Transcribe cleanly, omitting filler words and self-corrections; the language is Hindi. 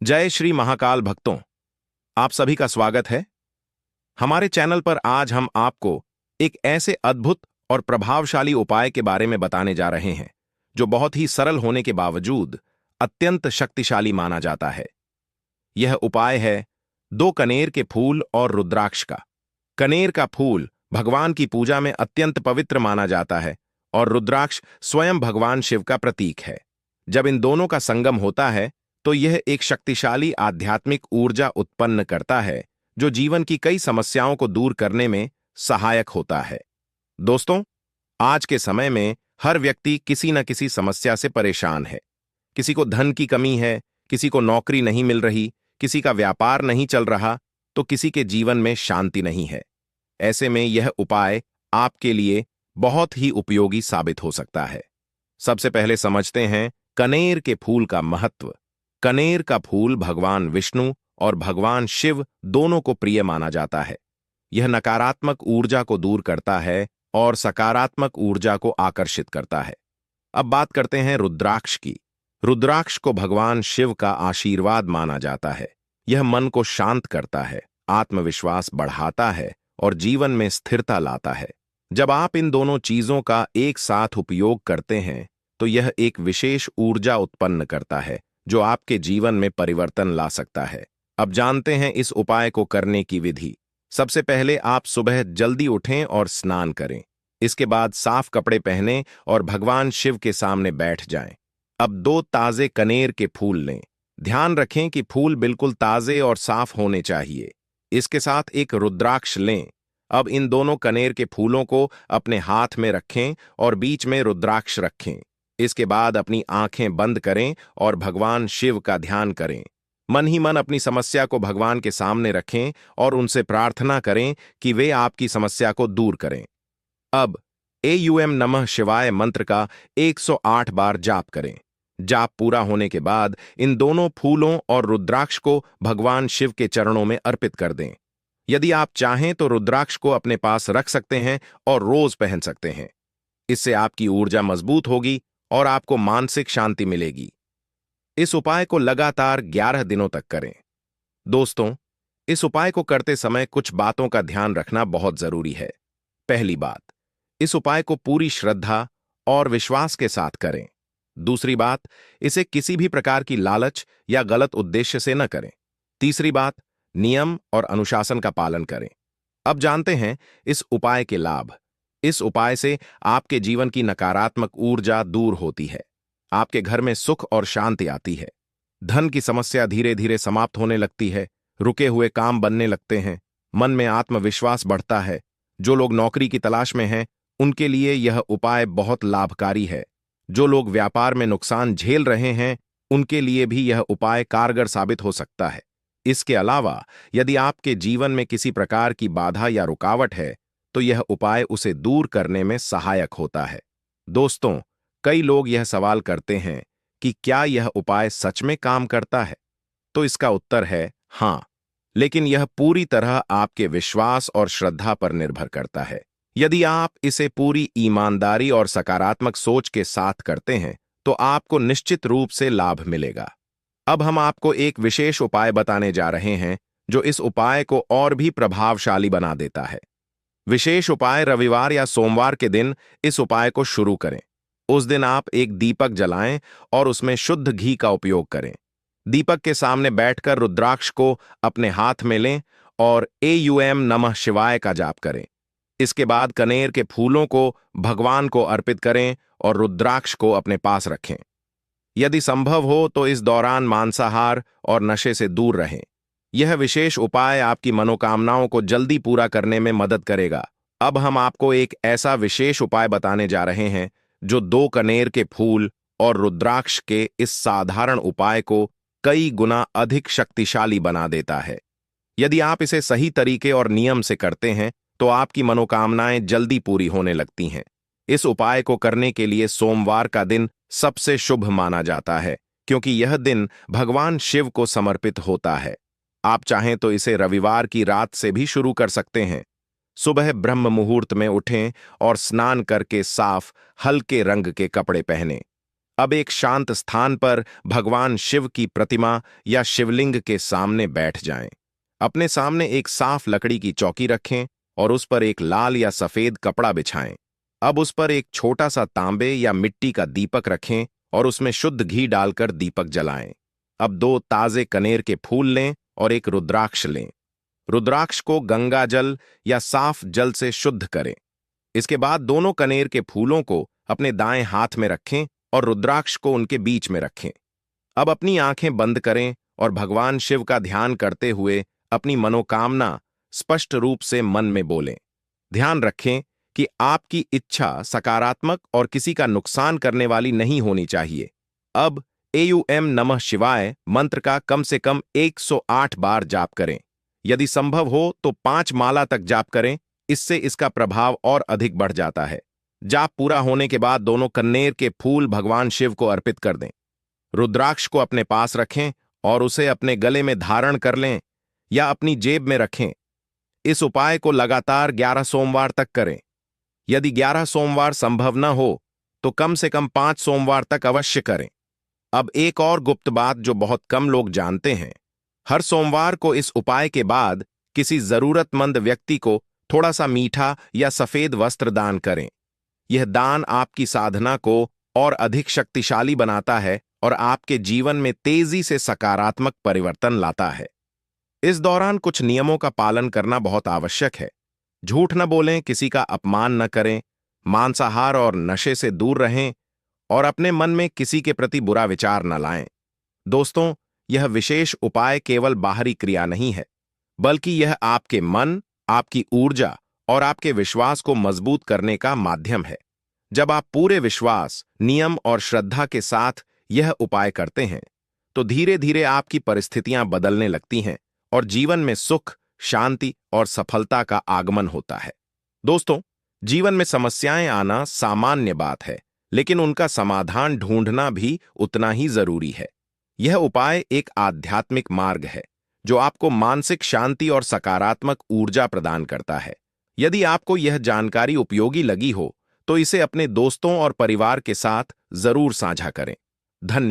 जय श्री महाकाल भक्तों, आप सभी का स्वागत है। हमारे चैनल पर आज हम आपको एक ऐसे अद्भुत और प्रभावशाली उपाय के बारे में बताने जा रहे हैं जो बहुत ही सरल होने के बावजूद अत्यंत शक्तिशाली माना जाता है। यह उपाय है दो कनेर के फूल और रुद्राक्ष का। कनेर का फूल भगवान की पूजा में अत्यंत पवित्र माना जाता है और रुद्राक्ष स्वयं भगवान शिव का प्रतीक है। जब इन दोनों का संगम होता है तो यह एक शक्तिशाली आध्यात्मिक ऊर्जा उत्पन्न करता है जो जीवन की कई समस्याओं को दूर करने में सहायक होता है। दोस्तों, आज के समय में हर व्यक्ति किसी न किसी समस्या से परेशान है। किसी को धन की कमी है, किसी को नौकरी नहीं मिल रही, किसी का व्यापार नहीं चल रहा, तो किसी के जीवन में शांति नहीं है। ऐसे में यह उपाय आपके लिए बहुत ही उपयोगी साबित हो सकता है। सबसे पहले समझते हैं कनेर के फूल का महत्व। कनेर का फूल भगवान विष्णु और भगवान शिव दोनों को प्रिय माना जाता है। यह नकारात्मक ऊर्जा को दूर करता है और सकारात्मक ऊर्जा को आकर्षित करता है। अब बात करते हैं रुद्राक्ष की। रुद्राक्ष को भगवान शिव का आशीर्वाद माना जाता है। यह मन को शांत करता है, आत्मविश्वास बढ़ाता है और जीवन में स्थिरता लाता है। जब आप इन दोनों चीजों का एक साथ उपयोग करते हैं तो यह एक विशेष ऊर्जा उत्पन्न करता है जो आपके जीवन में परिवर्तन ला सकता है। अब जानते हैं इस उपाय को करने की विधि। सबसे पहले आप सुबह जल्दी उठें और स्नान करें। इसके बाद साफ कपड़े पहनें और भगवान शिव के सामने बैठ जाएं। अब दो ताजे कनेर के फूल लें। ध्यान रखें कि फूल बिल्कुल ताजे और साफ होने चाहिए। इसके साथ एक रुद्राक्ष लें। अब इन दोनों कनेर के फूलों को अपने हाथ में रखें और बीच में रुद्राक्ष रखें। इसके बाद अपनी आंखें बंद करें और भगवान शिव का ध्यान करें। मन ही मन अपनी समस्या को भगवान के सामने रखें और उनसे प्रार्थना करें कि वे आपकी समस्या को दूर करें। अब एयूएम नमः शिवाय मंत्र का 108 बार जाप करें। जाप पूरा होने के बाद इन दोनों फूलों और रुद्राक्ष को भगवान शिव के चरणों में अर्पित कर दें। यदि आप चाहें तो रुद्राक्ष को अपने पास रख सकते हैं और रोज पहन सकते हैं। इससे आपकी ऊर्जा मजबूत होगी और आपको मानसिक शांति मिलेगी। इस उपाय को लगातार 11 दिनों तक करें। दोस्तों, इस उपाय को करते समय कुछ बातों का ध्यान रखना बहुत जरूरी है। पहली बात, इस उपाय को पूरी श्रद्धा और विश्वास के साथ करें। दूसरी बात, इसे किसी भी प्रकार की लालच या गलत उद्देश्य से न करें। तीसरी बात, नियम और अनुशासन का पालन करें। अब जानते हैं इस उपाय के लाभ। इस उपाय से आपके जीवन की नकारात्मक ऊर्जा दूर होती है। आपके घर में सुख और शांति आती है। धन की समस्या धीरे धीरे समाप्त होने लगती है। रुके हुए काम बनने लगते हैं। मन में आत्मविश्वास बढ़ता है। जो लोग नौकरी की तलाश में हैं, उनके लिए यह उपाय बहुत लाभकारी है। जो लोग व्यापार में नुकसान झेल रहे हैं, उनके लिए भी यह उपाय कारगर साबित हो सकता है। इसके अलावा यदि आपके जीवन में किसी प्रकार की बाधा या रुकावट है तो यह उपाय उसे दूर करने में सहायक होता है। दोस्तों, कई लोग यह सवाल करते हैं कि क्या यह उपाय सच में काम करता है? तो इसका उत्तर है हाँ, लेकिन यह पूरी तरह आपके विश्वास और श्रद्धा पर निर्भर करता है। यदि आप इसे पूरी ईमानदारी और सकारात्मक सोच के साथ करते हैं तो आपको निश्चित रूप से लाभ मिलेगा। अब हम आपको एक विशेष उपाय बताने जा रहे हैं जो इस उपाय को और भी प्रभावशाली बना देता है। विशेष उपाय रविवार या सोमवार के दिन इस उपाय को शुरू करें। उस दिन आप एक दीपक जलाएं और उसमें शुद्ध घी का उपयोग करें। दीपक के सामने बैठकर रुद्राक्ष को अपने हाथ में लें और एयूएम नमः शिवाय का जाप करें। इसके बाद कनेर के फूलों को भगवान को अर्पित करें और रुद्राक्ष को अपने पास रखें। यदि संभव हो तो इस दौरान मांसाहार और नशे से दूर रहें। यह विशेष उपाय आपकी मनोकामनाओं को जल्दी पूरा करने में मदद करेगा। अब हम आपको एक ऐसा विशेष उपाय बताने जा रहे हैं जो दो कनेर के फूल और रुद्राक्ष के इस साधारण उपाय को कई गुना अधिक शक्तिशाली बना देता है। यदि आप इसे सही तरीके और नियम से करते हैं तो आपकी मनोकामनाएं जल्दी पूरी होने लगती हैं। इस उपाय को करने के लिए सोमवार का दिन सबसे शुभ माना जाता है क्योंकि यह दिन भगवान शिव को समर्पित होता है। आप चाहें तो इसे रविवार की रात से भी शुरू कर सकते हैं। सुबह ब्रह्म मुहूर्त में उठें और स्नान करके साफ हल्के रंग के कपड़े पहनें। अब एक शांत स्थान पर भगवान शिव की प्रतिमा या शिवलिंग के सामने बैठ जाएं। अपने सामने एक साफ लकड़ी की चौकी रखें और उस पर एक लाल या सफेद कपड़ा बिछाएं। अब उस पर एक छोटा सा तांबे या मिट्टी का दीपक रखें और उसमें शुद्ध घी डालकर दीपक जलाएं। अब 2 ताजे कनेर के फूल लें और एक रुद्राक्ष लें। रुद्राक्ष को गंगा जल या साफ जल से शुद्ध करें। इसके बाद दोनों कनेर के फूलों को अपने दाएं हाथ में रखें और रुद्राक्ष को उनके बीच में रखें। अब अपनी आंखें बंद करें और भगवान शिव का ध्यान करते हुए अपनी मनोकामना स्पष्ट रूप से मन में बोलें। ध्यान रखें कि आपकी इच्छा सकारात्मक और किसी का नुकसान करने वाली नहीं होनी चाहिए। अब एयूएम नमः शिवाय मंत्र का कम से कम 108 बार जाप करें। यदि संभव हो तो 5 माला तक जाप करें, इससे इसका प्रभाव और अधिक बढ़ जाता है। जाप पूरा होने के बाद दोनों कन्नेर के फूल भगवान शिव को अर्पित कर दें। रुद्राक्ष को अपने पास रखें और उसे अपने गले में धारण कर लें या अपनी जेब में रखें। इस उपाय को लगातार 11 सोमवार तक करें। यदि 11 सोमवार संभव न हो तो कम से कम 5 सोमवार तक अवश्य करें। अब एक और गुप्त बात जो बहुत कम लोग जानते हैं, हर सोमवार को इस उपाय के बाद किसी जरूरतमंद व्यक्ति को थोड़ा सा मीठा या सफेद वस्त्र दान करें। यह दान आपकी साधना को और अधिक शक्तिशाली बनाता है और आपके जीवन में तेजी से सकारात्मक परिवर्तन लाता है। इस दौरान कुछ नियमों का पालन करना बहुत आवश्यक है। झूठ न बोलें, किसी का अपमान न करें, मांसाहार और नशे से दूर रहें और अपने मन में किसी के प्रति बुरा विचार न लाएं। दोस्तों, यह विशेष उपाय केवल बाहरी क्रिया नहीं है, बल्कि यह आपके मन, आपकी ऊर्जा और आपके विश्वास को मजबूत करने का माध्यम है। जब आप पूरे विश्वास, नियम और श्रद्धा के साथ यह उपाय करते हैं, तो धीरे धीरे आपकी परिस्थितियां बदलने लगती हैं और जीवन में सुख, शांति और सफलता का आगमन होता है। दोस्तों, जीवन में समस्याएं आना सामान्य बात है, लेकिन उनका समाधान ढूंढना भी उतना ही जरूरी है। यह उपाय एक आध्यात्मिक मार्ग है जो आपको मानसिक शांति और सकारात्मक ऊर्जा प्रदान करता है। यदि आपको यह जानकारी उपयोगी लगी हो तो इसे अपने दोस्तों और परिवार के साथ जरूर साझा करें। धन्यवाद।